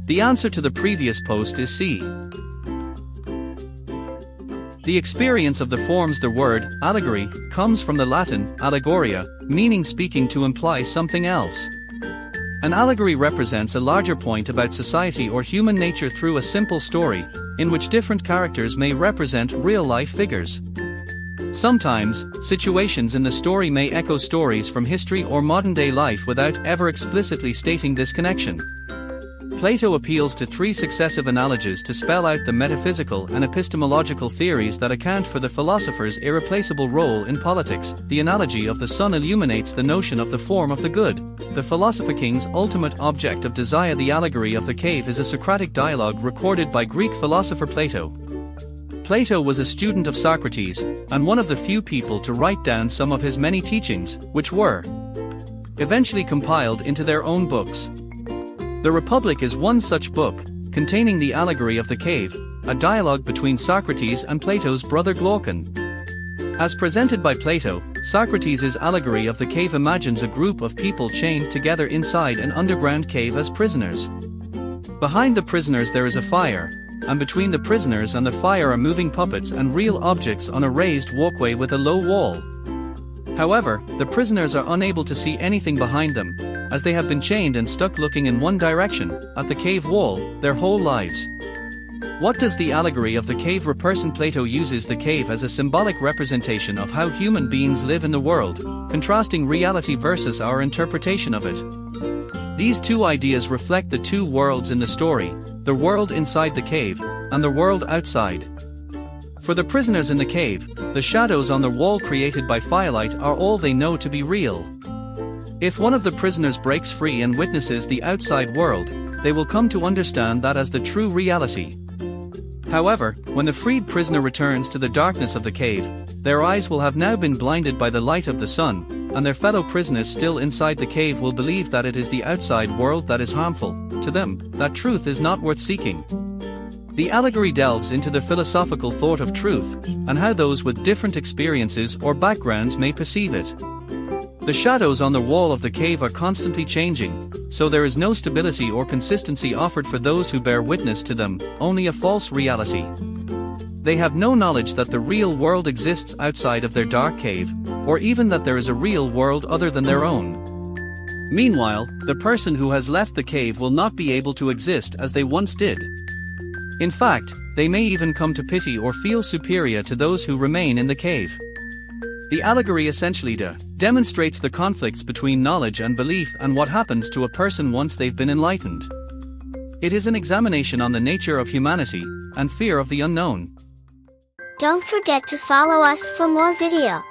The answer to the previous post is C. The experience of the forms. The word allegory comes from the Latin allegoria, meaning speaking to imply something else. An allegory represents a larger point about society or human nature through a simple story, in which different characters may represent real-life figures. Sometimes, situations in the story may echo stories from history or modern-day life without ever explicitly stating this connection. Plato appeals to three successive analogies to spell out the metaphysical and epistemological theories that account for the philosopher's irreplaceable role in politics. The analogy of the sun illuminates the notion of the form of the good, the philosopher-king's ultimate object of desire. The allegory of the cave is a Socratic dialogue recorded by Greek philosopher Plato. Plato was a student of Socrates, and one of the few people to write down some of his many teachings, which were eventually compiled into their own books. The Republic is one such book, containing the allegory of the cave, a dialogue between Socrates and Plato's brother Glaucon. As presented by Plato, Socrates' allegory of the cave imagines a group of people chained together inside an underground cave as prisoners. Behind the prisoners there is a fire, and between the prisoners and the fire are moving puppets and real objects on a raised walkway with a low wall. However, the prisoners are unable to see anything behind them, as they have been chained and stuck looking in one direction, at the cave wall, their whole lives. What does the allegory of the cave represent? Plato uses the cave as a symbolic representation of how human beings live in the world, contrasting reality versus our interpretation of it. These two ideas reflect the two worlds in the story, the world inside the cave, and the world outside. For the prisoners in the cave, the shadows on the wall created by firelight are all they know to be real. If one of the prisoners breaks free and witnesses the outside world, they will come to understand that as the true reality. However, when the freed prisoner returns to the darkness of the cave, their eyes will have now been blinded by the light of the sun, and their fellow prisoners still inside the cave will believe that it is the outside world that is harmful to them, that truth is not worth seeking. The allegory delves into the philosophical thought of truth, and how those with different experiences or backgrounds may perceive it. The shadows on the wall of the cave are constantly changing, so there is no stability or consistency offered for those who bear witness to them, only a false reality. They have no knowledge that the real world exists outside of their dark cave, or even that there is a real world other than their own. Meanwhile, the person who has left the cave will not be able to exist as they once did. In fact, they may even come to pity or feel superior to those who remain in the cave. The allegory essentially demonstrates the conflicts between knowledge and belief and what happens to a person once they've been enlightened. It is an examination on the nature of humanity and fear of the unknown. Don't forget to follow us for more video.